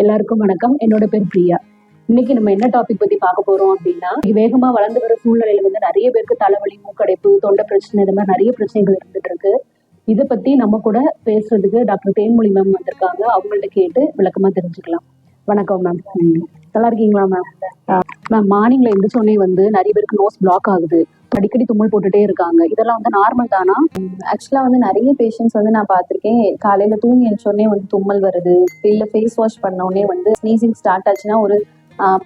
எல்லாருக்கும் வணக்கம். என்னோட பேர் பிரியா. இன்னைக்கு நம்ம என்ன டாபிக் பத்தி பார்க்க போறோம் அப்படின்னா, வேகமா வளர்ந்து வர சூழ்நிலையில நிறைய பேருக்கு தலைவலி, மூக்கடைப்பு, தொண்டை பிரச்சனை, இந்த மாதிரி நிறைய பிரச்சனைகள் இருந்துட்டு இருக்கு. இதை பத்தி நம்ம கூட பேசுறதுக்கு டாக்டர் தேன்மொழி மேம் வந்திருக்காங்க. அவங்கள்ட்ட கேட்டு விளக்கமா தெரிஞ்சுக்கலாம். வணக்கம் மேம். நல்லா இருக்கீங்களா மேம்? மேம், மார்னிங்ல எந்திரிச்சோடனே நிறைய பேருக்கு நோஸ் பிளாக் ஆகுது, அடிக்கடி தும்மல் போட்டுட்டே இருக்காங்க. இதெல்லாம் நார்மல் தானா? ஆக்சுவலாக நிறைய பேஷண்ட்ஸ் நான் பார்த்துருக்கேன். காலையில் தூங்கி எழுந்தோடனே தும்மல் வருது, இல்லை ஃபேஸ் வாஷ் பண்ணோடனே ஸ்னீசிங் ஸ்டார்ட் ஆச்சுன்னா ஒரு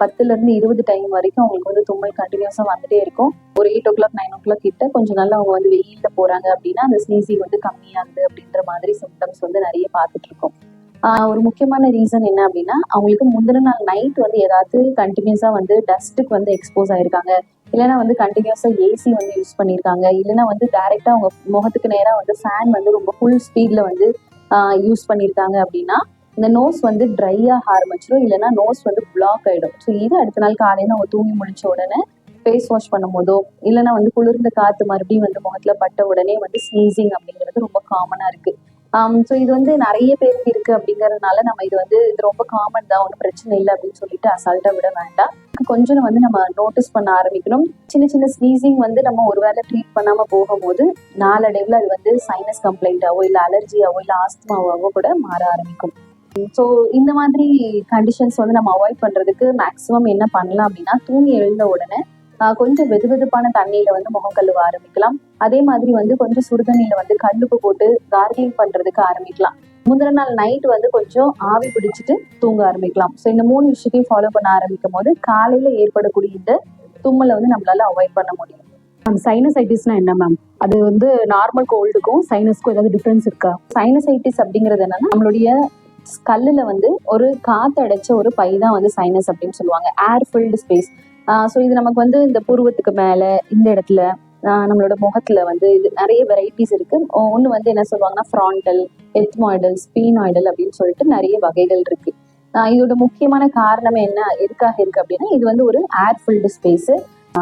10லேருந்து 20 டைம் வரைக்கும் அவங்களுக்கு தும்மல் கண்டினியூஸாக வந்துட்டே இருக்கும். ஒரு 8 o'clock 9 o'clock கிட்ட கொஞ்சம் நாள் அவங்க வெளியில் போகிறாங்க அப்படின்னா அந்த ஸ்னீசிங் கம்மியாகுது அப்படின்ற மாதிரி சிம்டம்ஸ் நிறைய பார்த்துட்டு இருக்கோம். ஒரு முக்கியமான ரீசன் என்ன அப்படின்னா, அவங்களுக்கு முந்தின நாள் நைட் ஏதாவது கண்டினியூஸாக டஸ்ட்டுக்கு எக்ஸ்போஸ் ஆயிருக்காங்க, இல்லைன்னா கண்டினியூஸா ஏசி யூஸ் பண்ணியிருக்காங்க, இல்லைன்னா டைரக்டா அவங்க முகத்துக்கு நேராக ஃபேன் ரொம்ப ஃபுல் ஸ்பீட்ல யூஸ் பண்ணியிருக்காங்க அப்படின்னா இந்த நோஸ் ட்ரை ஆக ஆரம்பிச்சிடும், இல்லைன்னா நோஸ் பிளாக் ஆயிடும். ஸோ இது அடுத்த நாள் காலையில அவங்க தூங்கி முடிச்ச உடனே ஃபேஸ் வாஷ் பண்ணும் போதோ, இல்லைன்னா குளிர்ந்த காத்து மறுபடியும் முகத்துல பட்ட உடனே ஸ்னீசிங் அப்படிங்கிறது ரொம்ப காமனா இருக்கு. ஸோ இது நிறைய பேருக்கு இருக்கு அப்படிங்கறதுனால நம்ம இது ரொம்ப காமன் தான், ஒன்றும் பிரச்சனை இல்லை அப்படின்னு சொல்லிட்டு அசால்ட்டா விட வேண்டாம். கொஞ்சம் நம்ம நோட்டீஸ் பண்ண ஆரம்பிக்கணும். சின்ன சின்ன ஸ்னீசிங் நம்ம ஒருவேளை ட்ரீட் பண்ணாம போகும்போது நாளடைவில் அது சைனஸ் கம்ப்ளைண்டாவோ, இல்லை அலர்ஜியாவோ, இல்லை ஆஸ்துமாவோ கூட மாற ஆரம்பிக்கும். ஸோ இந்த மாதிரி கண்டிஷன்ஸ் நம்ம அவாய்ட் பண்றதுக்கு மேக்ஸிமம் என்ன பண்ணலாம் அப்படின்னா, தூங்கி எழுந்த உடனே கொஞ்சம் வெதுவெதுப்பான தண்ணியில முகம் கழுவ ஆரம்பிக்கலாம். அதே மாதிரி கொஞ்சம் சுடுதண்ணியில கல்லுப்பு போட்டு கார்கிலிங் பண்றதுக்கு ஆரம்பிக்கலாம். முந்தின நாள் நைட் கொஞ்சம் ஆவி பிடிச்சிட்டு தூங்க ஆரம்பிக்கலாம். ஸோ இந்த 3 விஷயத்தையும் ஃபாலோ பண்ண ஆரம்பிக்கும் போது காலையில ஏற்படக்கூடிய இந்த தும்மலை நம்மளால அவாய்ட் பண்ண முடியும். சைனசைட்டிஸ்னா என்ன மேம்? அது நார்மல் கோல்டுக்கும் சைனஸ்க்கும் ஏதாவது டிஃபரன்ஸ் இருக்கா? சைனசைட்டிஸ் அப்படிங்கிறது என்னன்னா, நம்மளுடைய ஸ்கல்லுல ஒரு காத்து அடைச்ச ஒரு பை தான் சைனஸ் அப்படின்னு சொல்லுவாங்க, ஏர் ஃபில்டு ஸ்பேஸ். ஸோ இது நமக்கு இந்த புருவத்துக்கு மேல இந்த இடத்துல, நம்மளோட முகத்துல இது நிறைய வெரைட்டிஸ் இருக்கு. ஒன்று என்ன சொல்லுவாங்கன்னா ஃப்ராண்டல், எத்மாய்டல், ஸ்பீனாய்டல் அப்படின்னு சொல்லிட்டு நிறைய வகைகள் இருக்கு. இதோட முக்கியமான காரணம் என்ன, எதுக்காக இருக்கு அப்படின்னா, இது ஒரு ஏர் ஃபில்டு ஸ்பேஸ்.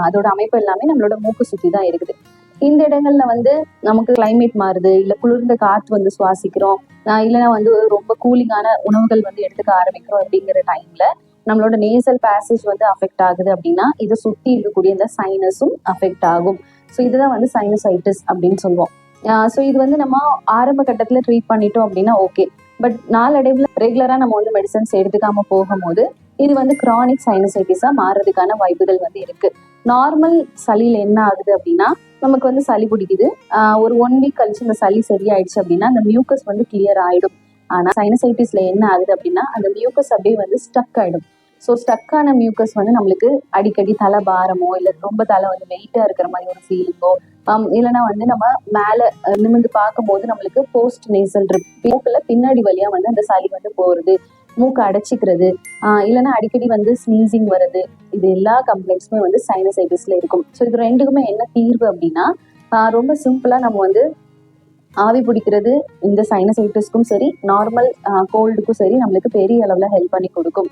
அதோட அமைப்பு எல்லாமே நம்மளோட மூக்கு சுத்தி தான் இருக்குது. இந்த இடங்கள்ல நமக்கு கிளைமேட் மாறுது, இல்லை குளிர்ந்த காற்று சுவாசிக்கிறோம், இல்லைன்னா ரொம்ப கூலிங்கான உணவுகள் எடுத்துக்க ஆரம்பிக்கிறோம் அப்படிங்கிற டைம்ல நம்மளோட நேசல் பேசேஜ் அஃபெக்ட் ஆகுது அப்படின்னா இதை சுற்றி இருக்கக்கூடிய இந்த சைனஸும் அஃபெக்ட் ஆகும். ஸோ இதுதான் சைனசைட்டிஸ் அப்படின்னு சொல்லுவோம். ஸோ இது நம்ம ஆரம்ப கட்டத்தில் ட்ரீட் பண்ணிட்டோம் அப்படின்னா ஓகே. பட் நாளடைவில் ரெகுலராக நம்ம மெடிசன்ஸ் எடுத்துக்காம போகும்போது இது கிரானிக் சைனசைட்டிஸா மாறுறதுக்கான வாய்ப்புகள் இருக்கு. நார்மல் சளியில என்ன ஆகுது அப்படின்னா, நமக்கு சளி பிடிக்குது, ஒரு 1 week கழிச்சு இந்த சளி சரியாயிடுச்சு அப்படின்னா அந்த மியூக்கஸ் கிளியர் ஆயிடும். ஆனா சைனசைட்டிஸ்ல என்ன ஆகுது அப்படின்னா, அந்த மியூக்கஸ் அப்படியே ஸ்டக் ஆயிடும். ஸோ ஸ்டக்கான மியூக்கஸ் மூக்கு அடிக்கடி தலை பாரமோ, இல்லை ரொம்ப தலை வெயிட்டா இருக்கிற மாதிரி ஒரு ஃபீலிங்கோ, இல்லைன்னா நம்ம மேல நிமிர்ந்து பார்க்கும்போது நம்மளுக்கு போஸ்ட் நேசல் ட்ரிப், மூக்குல பின்னாடி வழியா அந்த சளி போறது, மூக்கு அடைச்சிக்கிறது, இல்லைன்னா அடிக்கடி ஸ்னீசிங் வருது, இது எல்லா கம்ப்ளைண்ட்ஸுமே சைனசைட்டிஸ்ல இருக்கும். ஸோ இது ரெண்டுக்குமே என்ன தீர்வு அப்படின்னா, ரொம்ப சிம்பிளா நம்ம ஆவி பிடிக்கிறது இந்த சைனசைட்டிஸ்க்கும் சரி, நார்மல் கோல்டுக்கும் சரி நம்மளுக்கு பெரிய அளவுல ஹெல்ப் பண்ணி கொடுக்கும்.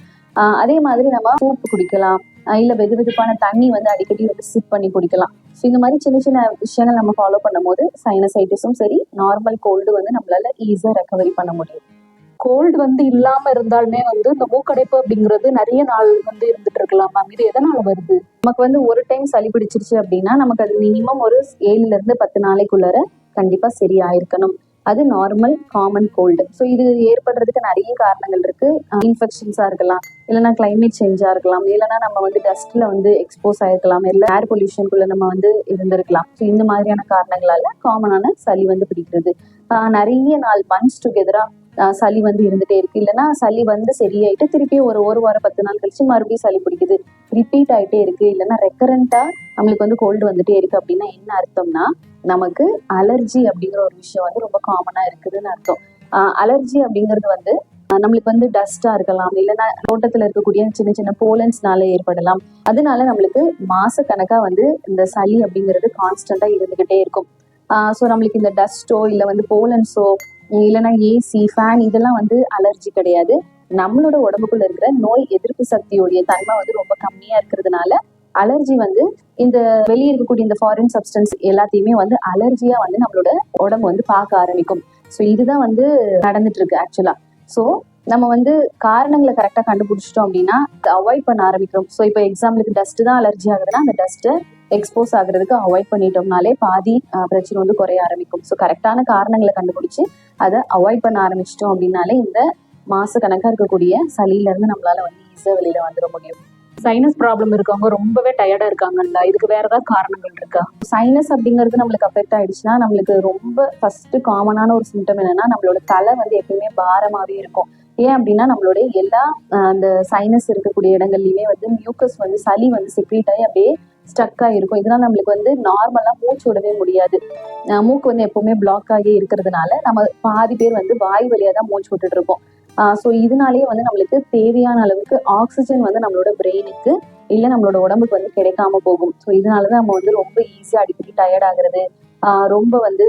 அதே மாதிரி நம்ம சூப் குடிக்கலாம், இல்ல வெதுவெதுப்பான தண்ணி அடிக்கடி சிப் பண்ணி குடிக்கலாம். ஸோ இந்த மாதிரி சின்ன சின்ன விஷயங்கள் நம்ம ஃபாலோ பண்ணும் போது சைனசைட்டிஸும் சரி, நார்மல் கோல்டு நம்மளால ஈஸியா ரெக்கவரி பண்ண முடியும். கோல்டு இல்லாம இருந்தாலுமே இந்த மூக்கடைப்பு அப்படிங்கிறது நிறைய நாள் இருந்துட்டு இருக்கலாம் மேம். இது எதனால வருது? நமக்கு ஒரு டைம் சளி பிடிச்சிருச்சு அப்படின்னா நமக்கு அது மினிமம் ஒரு 7லேருந்து 10 நாளைக்குள்ளார கண்டிப்பா சரியாயிருக்கணும். அது நார்மல் காமன் கோல்டு. ஸோ இது ஏற்படுறதுக்கு நிறைய காரணங்கள் இருக்கு. இன்ஃபெக்ஷன்ஸா இருக்கலாம், இல்லைன்னா கிளைமேட் சேஞ்சா இருக்கலாம், இல்லைன்னா நம்ம டஸ்ட்ல எக்ஸ்போஸ் ஆயிருக்கலாம், இல்லை ஏர் பொல்யூஷனுக்குள்ள நம்ம இருந்திருக்கலாம். ஸோ இந்த மாதிரியான காரணங்களால காமனான சளி பிடிக்கிறது. நிறைய நாள் மந்த்ஸ் டுகெதரா சளி இருந்துட்டே இருக்கு, இல்லைன்னா சளி சரியாயிட்டு திருப்பி ஒரு வாரம் 10 நாள் கழிச்சு மறுபடியும் சளி பிடிக்குது, ரிப்பீட் ஆயிட்டே இருக்கு, இல்லைன்னா ரெக்கரண்டா நம்மளுக்கு கோல்டு வந்துட்டே இருக்கு அப்படின்னா என்ன அர்த்தம்னா, நமக்கு அலர்ஜி அப்படிங்கிற ஒரு விஷயம் ரொம்ப காமனா இருக்குதுன்னு அர்த்தம். அலர்ஜி அப்படிங்கிறது நம்மளுக்கு டஸ்டா இருக்கலாம், இல்லைன்னா தோட்டத்துல இருக்கக்கூடிய சின்ன சின்ன போலன்ஸ்னால ஏற்படலாம். அதனால நம்மளுக்கு மாசக்கணக்கா இந்த சளி அப்படிங்கிறது கான்ஸ்டன்டா இருந்துகிட்டே இருக்கும். ஸோ நம்மளுக்கு இந்த டஸ்டோ இல்லை போலன்ஸோ, இல்லைன்னா ஏசி, ஃபேன், இதெல்லாம் அலர்ஜி கிடையாது. நம்மளோட உடம்புக்குள்ள இருக்கிற நோய் எதிர்ப்பு சக்தியோடைய தன்மை ரொம்ப கம்மியா இருக்கிறதுனால அலர்ஜி இந்த வெளியே இருக்கக்கூடிய இந்த ஃபாரின் சப்ஸ்டன்ஸ் எல்லாத்தையுமே அலர்ஜியா நம்மளோட உடம்பு பார்க்க ஆரம்பிக்கும். ஸோ இதுதான் நடந்துட்டு இருக்கு ஆக்சுவலா. ஸோ நம்ம வந்து காரணங்களை கரெக்டாக கண்டுபிடிச்சிட்டோம் அப்படின்னா அவாய்ட் பண்ண ஆரம்பிக்கிறோம். ஸோ இப்போ எக்ஸாம்பிளுக்கு டஸ்ட் தான் அலர்ஜி ஆகுதுன்னா அந்த டஸ்ட்டை எக்ஸ்போஸ் ஆகுறதுக்கு அவாய்ட் பண்ணிட்டோம்னாலே பாதி பிரச்சனை வந்து குறைய ஆரம்பிக்கும். ஸோ கரெக்டான காரணங்களை கண்டுபிடிச்சு அதை அவாய்ட் பண்ண ஆரம்பிச்சிட்டோம் அப்படின்னாலே இந்த மாச கணக்கா இருக்கக்கூடிய சளியில இருந்து நம்மளால வந்து ஈஸியா வெளியில வந்துட முடியும். சைனஸ் ப்ராப்ளம் இருக்கவங்க ரொம்பவே டயர்டா இருக்காங்கல்ல, இதுக்கு வேற ஏதாவது காரணங்கள் இருக்கா? சைனஸ் அப்படிங்கிறது நம்மளுக்கு அஃபெக்ட் ஆயிடுச்சுன்னா நம்மளுக்கு ரொம்ப ஃபர்ஸ்ட் காமனான ஒரு சிம்டம் என்னன்னா நம்மளோட தலை வந்து எப்பயுமே பாரமாவே இருக்கும். ஏன் அப்படின்னா நம்மளுடைய எல்லா அந்த சைனஸ் இருக்கக்கூடிய இடங்கள்லயுமே வந்து மியூக்கஸ் வந்து சளி வந்து செக்ரீட் ஆகி அப்படியே ஸ்டக்கா இருக்கும். இதனால நம்மளுக்கு வந்து நார்மலா மூச்சு விடவே முடியாது. மூக்கு வந்து எப்பவுமே பிளாக் ஆகி இருக்கிறதுனால நம்ம பாதி பேர் வந்து வாய் வழியா தான் மூச்சு விட்டுட்டு இருப்போம். ஸோ இதனாலேயே வந்து நம்மளுக்கு தேவையான அளவுக்கு ஆக்சிஜன் வந்து நம்மளோட பிரெயினுக்கு இல்லை நம்மளோட உடம்புக்கு வந்து கிடைக்காம போகும். ஸோ இதனாலதான் நம்ம வந்து ரொம்ப ஈஸியா அடிக்கடி டயர்ட் ஆகுறது, ரொம்ப வந்து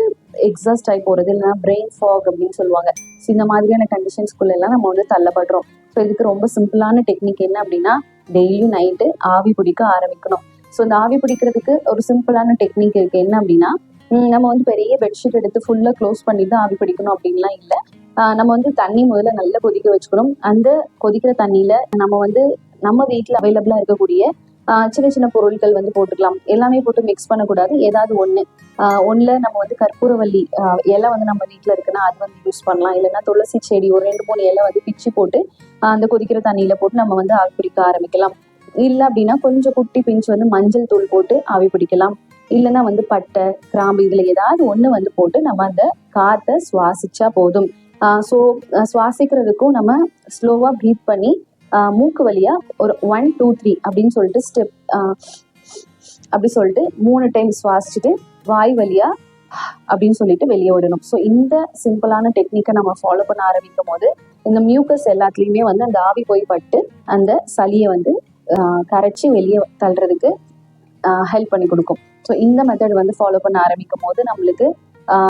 எக்ஸாஸ்ட் ஆகி போறது, இல்லைன்னா பிரெயின் ஃபாக் அப்படின்னு சொல்லுவாங்க. ஸோ இந்த மாதிரியான கண்டிஷன்ஸ்குள்ள எல்லாம் நம்ம வந்து தள்ளப்படுறோம். ஸோ இதுக்கு ரொம்ப சிம்பிளான டெக்னிக் என்ன அப்படின்னா டெய்லியும் நைட்டு ஆவி பிடிக்க ஆரம்பிக்கணும். ஸோ இந்த ஆவி பிடிக்கிறதுக்கு ஒரு சிம்பிளான டெக்னிக் இருக்கு. என்ன அப்படின்னா நம்ம வந்து பெரிய பெட்ஷீட் எடுத்து ஃபுல்லா க்ளோஸ் பண்ணிட்டு ஆவி பிடிக்கணும் அப்படின்லாம் இல்லை. நம்ம வந்து தண்ணி முதல்ல நல்லா கொதிக்க வச்சுக்கணும். அந்த கொதிக்கிற தண்ணியில நம்ம வந்து நம்ம வீட்டில் அவைலபிளா இருக்கக்கூடிய சின்ன சின்ன பொருட்கள் வந்து போட்டுக்கலாம். எல்லாமே போட்டு மிக்ஸ் பண்ணக்கூடாது. ஏதாவது ஒண்ணுல நம்ம வந்து கற்பூரவள்ளி இலை வந்து நம்ம வீட்டில் இருக்குன்னா அது வந்து யூஸ் பண்ணலாம். இல்லைன்னா துளசி செடி ஒரு 2-3 இலை வந்து பிச்சு போட்டு அந்த கொதிக்கிற தண்ணியில போட்டு நம்ம வந்து ஆவி பிடிக்க ஆரம்பிக்கலாம். இல்லை அப்படின்னா கொஞ்சம் குட்டி பிஞ்சு வந்து மஞ்சள் தூள் போட்டு ஆவி பிடிக்கலாம். இல்லைன்னா வந்து பட்டை கிராம்பு இதுல ஏதாவது ஒண்ணு வந்து போட்டு நம்ம அந்த காத்தை சுவாசிச்சா போதும். ஸோ சுவாசிக்கிறதுக்கும் நம்ம ஸ்லோவா ப்ரீத் பண்ணி மூக்கு வழியா ஒரு 1 2 3 அப்படின்னு சொல்லிட்டு ஸ்டெப் அப்படி சொல்லிட்டு 3 டைம் சுவாசிச்சுட்டு வாய் வழியா அப்படின்னு சொல்லிட்டு வெளியே விடணும். ஸோ இந்த சிம்பிளான டெக்னிக்கை நம்ம ஃபாலோ பண்ண ஆரம்பிக்கும் போது இந்த மியூக்கஸ் எல்லாத்துலேயுமே வந்து அந்த ஆவி போய் பட்டு அந்த சளியை வந்து கரைச்சி வெளியே தள்ளுறதுக்கு ஹெல்ப் பண்ணி கொடுக்கும். ஸோ இந்த மெத்தட் வந்து ஃபாலோ பண்ண ஆரம்பிக்கும் போது நம்மளுக்கு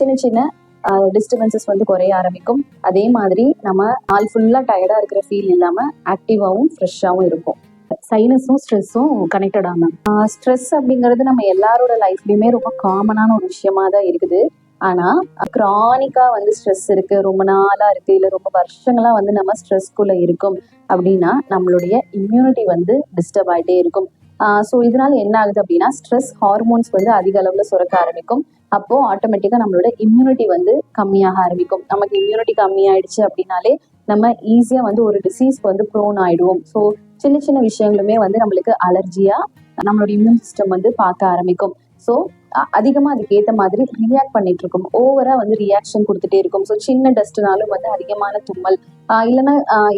சின்ன சின்ன டிஸ்டர்பன்சஸ் வந்து குறைய ஆரம்பிக்கும். அதே மாதிரி நம்ம நாள் ஃபுல்லா டயர்டா இருக்கிற ஃபீல் இல்லாம ஆக்டிவாவும் ஃப்ரெஷ்ஷாவும் இருக்கும். சைனஸும் ஸ்ட்ரெஸ்ஸும் கனெக்டட் ஆனா ஸ்ட்ரெஸ் அப்படிங்கிறது நம்ம எல்லாரோட லைஃப்லயுமே ரொம்ப காமனான ஒரு விஷயமா தான் இருக்குது. ஆனா கிரானிக்கா வந்து ஸ்ட்ரெஸ் இருக்கு, ரொம்ப நாளா இருக்கு, இல்ல ரொம்ப வருஷங்களா வந்து நம்ம ஸ்ட்ரெஸ்க்குள்ள இருக்கும் அப்படின்னா நம்மளுடைய இம்யூனிட்டி வந்து டிஸ்டர்ப் ஆயிட்டே இருக்கும். ஸோ இதனால என்ன ஆகுது அப்படின்னா ஸ்ட்ரெஸ் ஹார்மோன்ஸ் வந்து அதிக அளவுல சுரக்க ஆரம்பிக்கும். அப்போ ஆட்டோமேட்டிக்கா நம்மளோட இம்யூனிட்டி வந்து கம்மியாக ஆரம்பிக்கும். நமக்கு இம்யூனிட்டி கம்மியாயிடுச்சு அப்படின்னாலே நம்ம ஈஸியா வந்து ஒரு டிசீஸ்க்கு வந்து ப்ரோன் ஆயிடுவோம். ஸோ சின்ன சின்ன விஷயங்களுமே வந்து நம்மளுக்கு அலர்ஜியா நம்மளோட இம்யூன் சிஸ்டம் வந்து பார்க்க ஆரம்பிக்கும். ஸோ அதிகமா அதுக்கு ஏற்ற மாதிரி ரியாக்ட் பண்ணிட்டு இருக்கும். ஓவரா வந்து ரியாக்ஷன் கொடுத்துட்டே இருக்கும். ஸோ சின்ன டஸ்ட்னாலும் வந்து அதிகமான தும்மல், இல்லைன்னா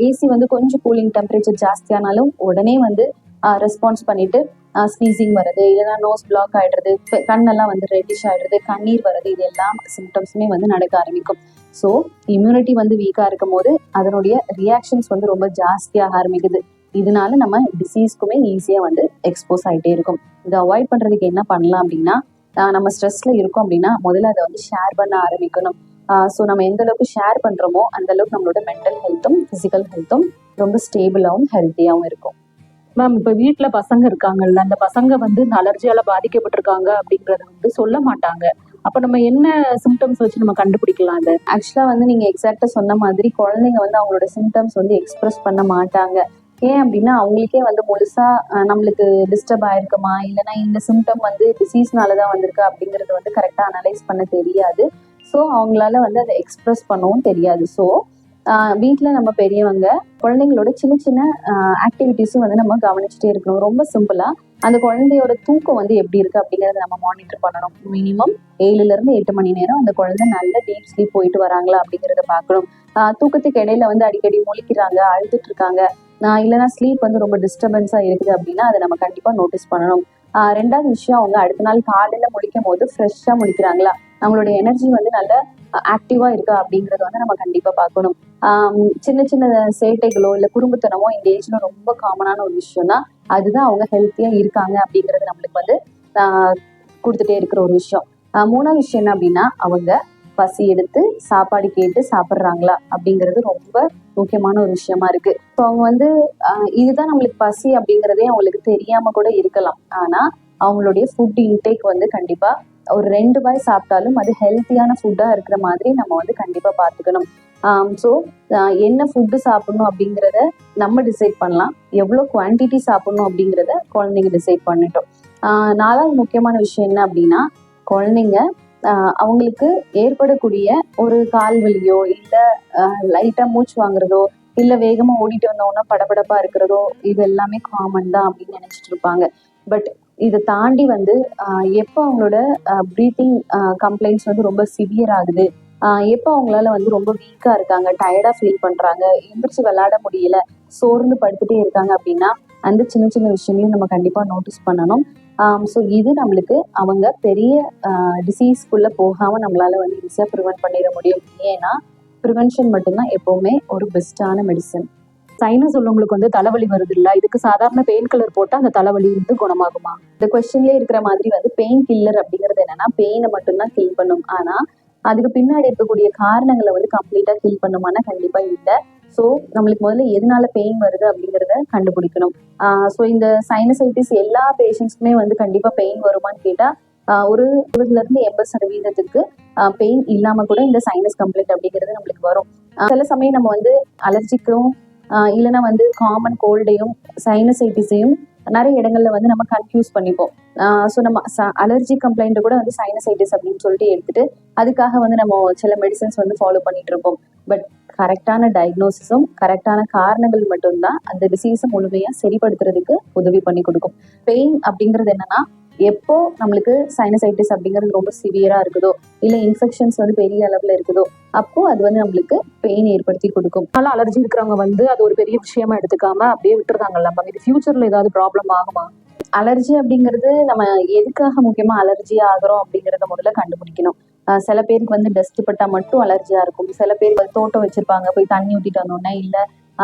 ஏசி வந்து கொஞ்சம் கூலிங் டெம்பரேச்சர் ஜாஸ்தியானாலும் உடனே வந்து ரெஸ்பான்ஸ் பண்ணிட்டு ஸ்னீசிங் வருது, இல்லைன்னா நோஸ் பிளாக் ஆயிடுறது, கண்ணெல்லாம் வந்து ரெட்டிஷ் ஆயிடுறது, கண்ணீர் வருது, இது எல்லா சிம்டம்ஸுமே வந்து நடக்க ஆரம்பிக்கும். ஸோ இம்யூனிட்டி வந்து வீக்கா இருக்கும் போது அதனுடைய ரியாக்ஷன்ஸ் வந்து ரொம்ப ஜாஸ்தியாக ஆரம்பிக்குது. இதனால நம்ம டிசீஸ்க்குமே ஈஸியா வந்து எக்ஸ்போஸ் ஆகிட்டே இருக்கும். இதை அவாய்ட் பண்றதுக்கு என்ன பண்ணலாம் அப்படின்னா நம்ம ஸ்ட்ரெஸ்ல இருக்கோம் அப்படின்னா முதல்ல அதை வந்து ஷேர் பண்ண ஆரம்பிக்கணும். ஸோ நம்ம எந்த அளவுக்கு ஷேர் பண்றோமோ அந்த அளவுக்கு நம்மளோட மென்டல் ஹெல்த்தும் பிசிக்கல் ஹெல்த்தும் ரொம்ப ஸ்டேபிளாகவும் ஹெல்த்தியாகவும் இருக்கும். மேம், இப்ப வீட்டுல பசங்க இருக்காங்கல்ல, அந்த பசங்க வந்து இந்த அலர்ஜியால பாதிக்கப்பட்டிருக்காங்க அப்படிங்கறத வந்து சொல்ல மாட்டாங்க. அப்ப நம்ம என்ன சிம்டம்ஸ் வச்சு நம்ம கண்டுபிடிக்கலாம்? அதை ஆக்சுவலா வந்து நீங்க எக்ஸாக்டா சொன்ன மாதிரி குழந்தைங்க வந்து அவங்களோட சிம்டம்ஸ் வந்து எக்ஸ்பிரஸ் பண்ண மாட்டாங்க. ஏன் அப்படின்னா அவங்களுக்கே வந்து முழுசா நம்மளுக்கு டிஸ்டர்ப் ஆயிருக்குமா, இல்லைன்னா இந்த சிம்டம் வந்து டிசீஸ்னாலதான் வந்திருக்கு அப்படிங்கறது வந்து கரெக்டா அனலைஸ் பண்ண தெரியாது. ஸோ அவங்களால வந்து அதை எக்ஸ்பிரஸ் பண்ணவும் தெரியாது. ஸோ வீட்டுல நம்ம பெரியவங்க குழந்தைங்களோட சின்ன சின்ன ஆக்டிவிட்டிஸும் வந்து நம்ம கவனிச்சுட்டே இருக்கணும். ரொம்ப சிம்பிளா அந்த குழந்தையோட தூக்கம் வந்து எப்படி இருக்கு அப்படிங்கறத நம்ம மானிட்டர் பண்ணணும். மினிமம் 7 to 8 மணி நேரம் அந்த குழந்தை நல்ல டீப் ஸ்லீப் போயிட்டு வராங்களா அப்படிங்கறத பார்க்கணும். தூக்கத்துக்கு இடையில வந்து அடிக்கடி முழிக்கிறாங்க, அழுதுட்டு இருக்காங்க, இல்லைன்னா ஸ்லீப் வந்து ரொம்ப டிஸ்டர்பன்ஸா இருக்குது அப்படின்னா அதை நம்ம கண்டிப்பா நோட்டீஸ் பண்ணணும். ரெண்டாவது விஷயம், அவங்க அடுத்த நாள் காலையில முழிக்கும் போது ஃப்ரெஷ்ஷா முழிக்கிறாங்களா, நம்மளோட எனர்ஜி வந்து நல்ல ஆக்டிவா இருக்கா அப்படிங்கறத வந்து நம்ம கண்டிப்பா பார்க்கணும். சின்ன சின்ன சேட்டைகளோ இல்ல குறும்புத்தனமோ இந்த ஏஜ்ல ரொம்ப காமனான ஒரு விஷயம் தான். அதுதான் அவங்க ஹெல்த்தியா இருக்காங்க அப்படிங்கிறது நம்மளுக்கு வந்து கொடுத்துட்டே இருக்கிற ஒரு விஷயம். மூணாவது விஷயம் என்ன அப்படின்னா அவங்க பசி எடுத்து சாப்பாடு கேட்டு சாப்பிட்றாங்களா அப்படிங்கிறது ரொம்ப முக்கியமான ஒரு விஷயமா இருக்கு. ஸோ அவங்க வந்து இதுதான் நம்மளுக்கு பசி அப்படிங்கிறதே அவங்களுக்கு தெரியாம கூட இருக்கலாம். ஆனா அவங்களுடைய ஃபுட் இன்டேக் வந்து கண்டிப்பா ஒரு 2 வாய் சாப்பிட்டாலும் அது ஹெல்த்தியான ஃபுட்டா இருக்கிற மாதிரி நம்ம வந்து கண்டிப்பா பார்த்துக்கணும். ஸோ என்ன ஃபுட்டு சாப்பிடணும் அப்படிங்கிறத நம்ம டிசைட் பண்ணலாம், எவ்வளோ குவான்டிட்டி சாப்பிடணும் அப்படிங்கிறத குழந்தைங்க டிசைட் பண்ணிட்டோம். நாலாவது முக்கியமான விஷயம் என்ன அப்படின்னா, குழந்தைங்க அவங்களுக்கு ஏற்படக்கூடிய ஒரு கால் வலியோ இல்லை லைட்டாக மூச்சு வாங்குறதோ இல்லை வேகமாக ஓடிட்டு வந்தோன்னா படபடப்பாக இருக்கிறதோ இது எல்லாமே காமன் தான் அப்படின்னு நினச்சிட்டு இருப்பாங்க. பட் இதை தாண்டி வந்து எப்போ அவங்களோட ப்ரீத்திங் கம்ப்ளைண்ட்ஸ் வந்து ரொம்ப சிவியர் ஆகுது, எப்போ அவங்களால வந்து ரொம்ப வீக்காக இருக்காங்க, டயர்டாக ஃபீல் பண்ணுறாங்க, எந்திரிச்சு விளையாட முடியல, சோர்ந்து படுத்துட்டே இருக்காங்க அப்படின்னா அந்த சின்ன சின்ன விஷயங்களையும் நம்ம கண்டிப்பாக நோட்டீஸ் பண்ணணும். ஸோ இது நம்மளுக்கு அவங்க பெரிய டிசீஸ்க்குள்ளே போகாமல் நம்மளால வந்து ஈஸியாக ப்ரிவென்ட் பண்ணிட முடியும். ஏன்னா ப்ரிவென்ஷன் மட்டும்தான் எப்போவுமே ஒரு பெஸ்ட்டான மெடிசன். சைனஸ் உள்ளவங்களுக்கு வந்து தலைவலி வருது இல்ல, இதுக்கு சாதாரண பெயின் கில்லர் போட்டா அந்த தலைவலி வந்து குணமாகுமா? இந்த கொஸ்டின்லேயே இருக்கிற மாதிரி வந்து பெயின் கில்லர் அப்படிங்கிறது என்னன்னா பெயினை மட்டும்தான் கில் பண்ணும். ஆனால் அதுக்கு பின்னாடி இருக்கக்கூடிய காரணங்களை வந்து கம்ப்ளீட்டாக கில் பண்ணுமானா கண்டிப்பாக இல்லை. ஸோ நம்மளுக்கு முதல்ல எதனால பெயின் வருது அப்படிங்கிறத கண்டுபிடிக்கணும். ஸோ இந்த சைனசைட்டிஸ் எல்லா பேஷண்ட்ஸ்க்குமே வந்து கண்டிப்பாக பெயின் வருமான்னு கேட்டால் ஒரு 20% 80% பெயின் இல்லாமல் கூட இந்த சைனஸ் கம்ப்ளைண்ட் அப்படிங்கிறது நம்மளுக்கு வரும். சில சமயம் நம்ம வந்து அலர்ஜிக்கும் இல்லைன்னா வந்து காமன் கோல்டையும் சைனசைட்டிஸையும் நிறைய இடங்கள்ல வந்து நம்ம கன்ஃபியூஸ் பண்ணிப்போம். ஸோ நம்ம அலர்ஜி கம்ப்ளைண்ட் கூட வந்து சைனசைட்டிஸ் அப்படின்னு சொல்லிட்டு எடுத்துட்டு அதுக்காக வந்து நம்ம சில மெடிசன்ஸ் வந்து ஃபாலோ பண்ணிட்டு இருப்போம். பட் கரெக்டான டயக்னோசிஸும் கரெக்டான காரணங்கள் மட்டும்தான் அந்த டிசீஸை முழுமையாக சரிப்படுத்துறதுக்கு உதவி பண்ணி கொடுக்கும். பெயின் அப்படிங்கிறது என்னன்னா எப்போ நம்மளுக்கு சைனசைட்டிஸ் அப்படிங்கிறது ரொம்ப சிவியரா இருக்குதோ இல்லை இன்ஃபெக்ஷன்ஸ் வந்து பெரிய அளவில் இருக்குதோ அப்போ அது வந்து நம்மளுக்கு பெயின் ஏற்படுத்தி கொடுக்கும். அதனால அலர்ஜி இருக்கிறவங்க வந்து அது ஒரு பெரிய விஷயமா எடுத்துக்காம அப்படியே விட்டுருக்காங்கல்ல, இது ஃபியூச்சர்ல ஏதாவது ப்ராப்ளம் ஆகுமா? அலர்ஜி அப்படிங்கிறது நம்ம எதுக்காக முக்கியமா அலர்ஜி ஆகிறோம் அப்படிங்கிறத முதல்ல கண்டுபிடிக்கணும். சில பேருக்கு வந்து டஸ்ட் பட்டா மட்டும் அலர்ஜியா இருக்கும், சில பேர் தோட்டம் வச்சிருப்பாங்க, போய் தண்ணி ஊற்றிட்டு வந்தோன்னா இல்லை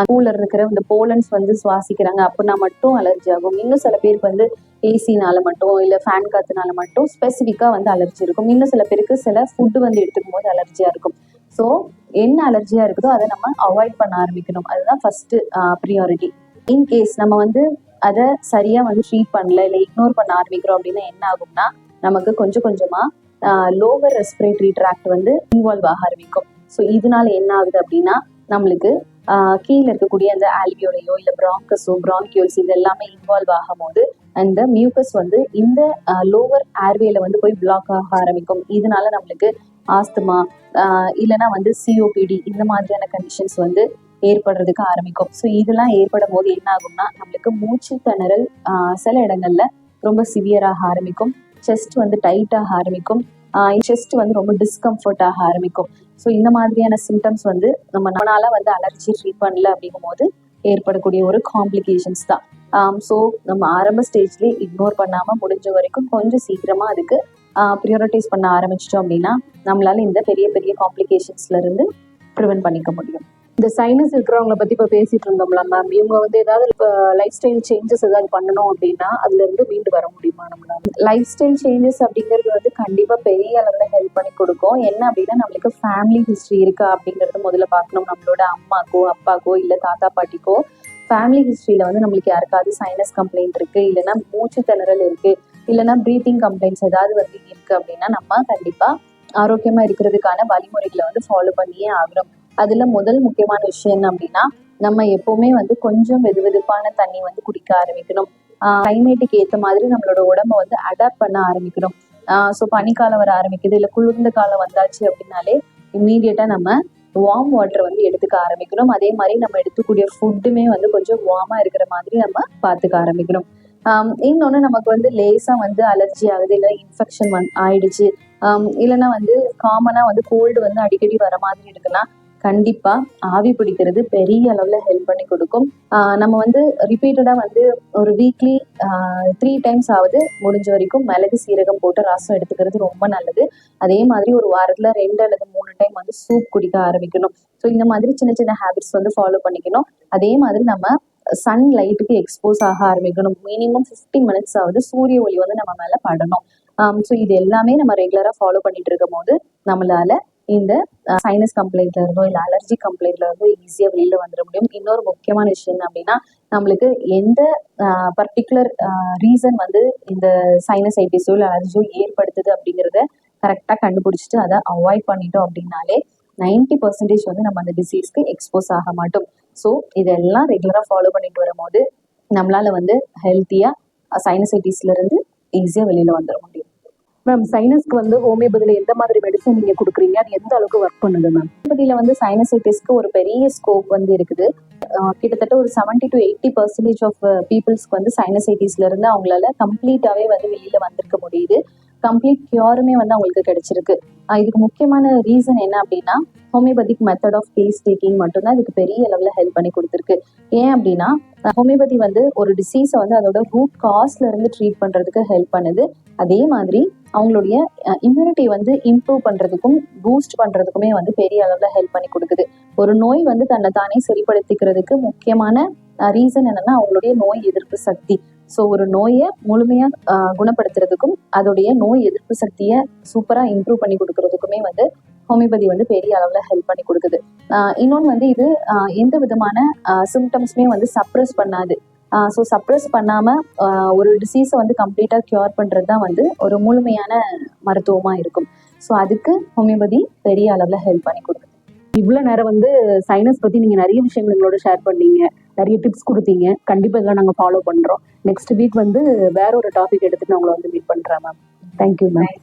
கூலர் இருக்கிற இந்த போலன்ஸ் வந்து சுவாசிக்கிறாங்க அப்படின்னா மட்டும் அலர்ஜி ஆகும். இன்னும் சில பேருக்கு வந்து ஏசினால மட்டும் இல்லை ஃபேன் காத்துனால மட்டும் ஸ்பெசிஃபிக்கா வந்து அலர்ஜி இருக்கும். இன்னும் சில பேருக்கு சில ஃபுட்டு வந்து எடுத்துக்கும் போது அலர்ஜியா இருக்கும். ஸோ என்ன அலர்ஜியா இருக்குதோ அதை நம்ம அவாய்ட் பண்ண ஆரம்பிக்கணும். அதுதான் ஃபர்ஸ்ட் ப்ரியாரிட்டி. இன்கேஸ் நம்ம வந்து அதை சரியா வந்து ட்ரீட் பண்ணல இல்லை இக்னோர் பண்ண ஆரம்பிக்கிறோம் அப்படின்னா என்ன ஆகும்னா நமக்கு கொஞ்சம் கொஞ்சமா லோவர் ரெஸ்பிரேட்டரி ட்ராக்ட் வந்து இன்வால்வ் ஆக ஆரம்பிக்கும். ஸோ இதனால என்ன ஆகுது அப்படின்னா நம்மளுக்கு கீழே இருக்கக்கூடிய அந்த ஆல்வியோலையோ இல்லை பிராங்கஸோ பிராங்கியோல்ஸ் இது எல்லாமே இன்வால்வ் ஆகும் போது அந்த மியூக்கஸ் வந்து இந்த லோவர் ஏர்வேல வந்து போய் பிளாக் ஆக ஆரம்பிக்கும். இதனால நம்மளுக்கு ஆஸ்துமா இல்லைன்னா வந்து சிஓபிடி இந்த மாதிரியான கண்டிஷன்ஸ் வந்து ஏற்படுறதுக்கு ஆரம்பிக்கும். ஸோ இதெல்லாம் ஏற்படும் போது என்ன ஆகும்னா நம்மளுக்கு மூச்சு திணறல் சில இடங்கள்ல ரொம்ப சிவியராக ஆரம்பிக்கும், செஸ்ட் வந்து டைட் ஆக ஆரம்பிக்கும், செஸ்ட் வந்து ரொம்ப டிஸ்கம்ஃபர்ட் ஆக ஆரம்பிக்கும். ஸோ இந்த மாதிரியான சிம்டம்ஸ் வந்து நம்மளால வந்து அலர்ஜி ட்ரீட் பண்ணல அப்படிங்கும் போது ஏற்படக்கூடிய ஒரு காம்ப்ளிகேஷன்ஸ் தான். ஸோ நம்ம ஆரம்ப ஸ்டேஜ்லேயே இக்னோர் பண்ணாம முடிஞ்ச வரைக்கும் கொஞ்சம் சீக்கிரமா அதுக்கு ப்ரியாரிட்டைஸ் பண்ண ஆரம்பிச்சிட்டோம் அப்படின்னா நம்மளால இந்த பெரிய பெரிய காம்ப்ளிகேஷன்ஸ்ல இருந்து ப்ரிவென்ட் பண்ணிக்க முடியும். இந்த சைனஸ் இருக்கிறவங்களை பத்தி இப்ப பேசிட்டு இருந்தோம்ல மேம், இவங்க வந்து ஏதாவது இப்போ லைஃப் ஸ்டைல் சேஞ்சஸ் ஏதாவது பண்ணணும் அப்படின்னா அதுல இருந்து மீண்டு வர முடியுமா நம்மளால? லைஃப் ஸ்டைல் சேஞ்சஸ் அப்படிங்கிறது வந்து கண்டிப்பா பெரிய அளவுல ஹெல்ப் பண்ணி கொடுக்கும். என்ன அப்படின்னா நம்மளுக்கு ஃபேமிலி ஹிஸ்ட்ரி இருக்கா அப்படிங்கறது முதல்ல பார்க்கணும். நம்மளோட அம்மாக்கோ அப்பாக்கோ இல்ல தாத்தா பாட்டிக்கோ ஃபேமிலி ஹிஸ்ட்ரியில வந்து நம்மளுக்கு யாருக்காவது சைனஸ் கம்ப்ளைண்ட் இருக்கு, இல்லைன்னா மூச்சு திணறல் இருக்கு, இல்லைன்னா ப்ரீத்திங் கம்ப்ளைண்ட்ஸ் ஏதாவது வந்து இருக்கு அப்படின்னா நம்ம கண்டிப்பா ஆரோக்கியமா இருக்கிறதுக்கான வழிமுறைகளை வந்து ஃபாலோ பண்ணியே ஆகணும். அதுல முதல் முக்கியமான விஷயம் என்ன அப்படின்னா நம்ம எப்பவுமே வந்து கொஞ்சம் வெதுவெதுப்பான தண்ணி வந்து குடிக்க ஆரம்பிக்கணும். கிளைமேட்டுக்கு ஏற்ற மாதிரி நம்மளோட உடம்ப வந்து அடாப்ட் பண்ண ஆரம்பிக்கணும். ஸோ பனிக்காலம் வர ஆரம்பிக்குது இல்லை குளிர்ந்த காலம் வந்தாச்சு அப்படின்னாலே இம்மீடியட்டா நம்ம வார்ம் வாட்டர் வந்து எடுத்துக்க ஆரம்பிக்கணும். அதே மாதிரி நம்ம எடுத்துக்கூடிய ஃபுட்டுமே வந்து கொஞ்சம் வார்மா இருக்கிற மாதிரி நம்ம பார்த்துக்க ஆரம்பிக்கணும். இன்னொன்று நமக்கு வந்து லேசா வந்து அலர்ஜி ஆகுது இல்லை இன்ஃபெக்ஷன் ஆயிடுச்சு, இல்லைன்னா வந்து காமனா வந்து கோல்டு வந்து அடிக்கடி வர மாதிரி இருக்குன்னா கண்டிப்பா ஆவி பிடிக்கிறது பெரிய அளவுல ஹெல்ப் பண்ணி கொடுக்கும். நம்ம வந்து ரிப்பீட்டடா வந்து ஒரு வீக்லி 3 times ஆகுது முடிஞ்ச வரைக்கும் மிளகு சீரகம் போட்டு ரசம் எடுத்துக்கிறது ரொம்ப நல்லது. அதே மாதிரி ஒரு வாரத்துல 2 அல்லது 3 டைம் வந்து சூப் குடிக்க ஆரம்பிக்கணும். ஸோ இந்த மாதிரி சின்ன சின்ன ஹேபிட்ஸ் வந்து ஃபாலோ பண்ணிக்கணும். அதே மாதிரி நம்ம சன் லைட்டுக்கு எக்ஸ்போஸ் ஆக ஆரம்பிக்கணும். மினிமம் 15 minutes ஆகுது சூரிய ஒளி வந்து நம்ம மேல படணும். ஸோ இது எல்லாமே நம்ம ரெகுலரா ஃபாலோ பண்ணிட்டு இருக்கும் போது நம்மளால இந்த சைனஸ் கம்ப்ளைண்ட்ல இருந்தோ இல்லை அலர்ஜி கம்ப்ளைண்ட்ல இருந்தோ ஈஸியா வெளியில வந்துட முடியும். இன்னொரு முக்கியமான விஷயம் என்ன அப்படின்னா நம்மளுக்கு எந்த பர்டிகுலர் ரீசன் வந்து இந்த சைனசைட்டிஸோ இல்லை அலர்ஜியோ ஏற்படுத்துது அப்படிங்கிறத கரெக்டா கண்டுபிடிச்சிட்டு அதை அவாய்ட் பண்ணிட்டோம் அப்படின்னாலே 90% வந்து நம்ம அந்த டிசீஸ்க்கு எக்ஸ்போஸ் ஆக மாட்டோம். ஸோ இதெல்லாம் ரெகுலராக ஃபாலோ பண்ணிட்டு வரும்போது நம்மளால வந்து ஹெல்த்தியாக சைனசைட்டிஸ்ல இருந்து ஈஸியாக வெளியில வந்துட முடியும். மேம் சைனஸ்க்கு வந்து ஹோமியோபதியில எந்த மாதிரி மெடிசன் நீங்க கொடுக்குறீங்க, அது எந்த அளவுக்கு ஒர்க் பண்ணுது மேம்? ஹோமியோபதியில வந்து சைனசைட்டிஸ்க்கு ஒரு பெரிய ஸ்கோப் வந்து இருக்குது. கிட்டத்தட்ட ஒரு 70 to 80% ஆஃப் பீப்புள்ஸ்க்கு வந்து சைனசைட்டிஸ்ல இருந்து அவங்களால கம்ப்ளீட்டாவே வந்து வெளியில வந்திருக்க முடியுது. கம்ப்ளீட் கியூருமே வந்து அவங்களுக்கு கிடைச்சிருக்கு. இதுக்கு முக்கியமான ரீசன் என்ன அப்படின்னா homeopathic method of case taking மட்டும்தான் இதுக்கு பெரிய அளவில் ஹெல்ப் பண்ணி கொடுத்துருக்கு. ஏன் அப்படின்னா ஹோமியோபதி வந்து ஒரு டிசீஸை வந்து அதோட ரூட் காஸ்ல இருந்து ட்ரீட் பண்றதுக்கு ஹெல்ப் பண்ணுது. அதே மாதிரி அவங்களுடைய இம்யூனிட்டி வந்து இம்ப்ரூவ் பண்றதுக்கும் பூஸ்ட் பண்றதுக்குமே வந்து பெரிய அளவில் ஹெல்ப் பண்ணி கொடுக்குது. ஒரு நோய் வந்து தன்னை தானே சரிப்படுத்திக்கிறதுக்கு முக்கியமான ரீசன் என்னன்னா அவங்களுடைய நோய் எதிர்ப்பு சக்தி. ஸோ ஒரு நோயை முழுமையா குணப்படுத்துறதுக்கும் அதோடைய நோய் எதிர்ப்பு சக்தியை சூப்பரா இம்ப்ரூவ் பண்ணி கொடுக்கறதுக்குமே வந்து ஹோமியோபதி வந்து பெரிய அளவுல ஹெல்ப் பண்ணி கொடுக்குது. இன்னொன்று வந்து இது எந்த விதமான சிம்டம்ஸுமே வந்து சப்ரஸ் பண்ணாது. ஸோ சப்ரஸ் பண்ணாம ஒரு டிசீஸை வந்து கம்ப்ளீட்டா கியூர் பண்றது தான் வந்து ஒரு முழுமையான மருத்துவமா இருக்கும். ஸோ அதுக்கு ஹோமியோபதி பெரிய அளவுல ஹெல்ப் பண்ணி கொடுக்குது. இவ்வளவு நேரம் வந்து சைனஸ் பத்தி நீங்க நிறைய விஷயங்கள் எங்களோட ஷேர் பண்ணீங்க, நிறைய டிப்ஸ் கொடுத்தீங்க. கண்டிப்பா இதெல்லாம் நாங்க ஃபாலோ பண்றோம். நெக்ஸ்ட் வீக் வந்து வேற ஒரு டாபிக் எடுத்துட்டு நான் உங்களை வந்து மீட் பண்றேன் மேம். Thank you ma'am.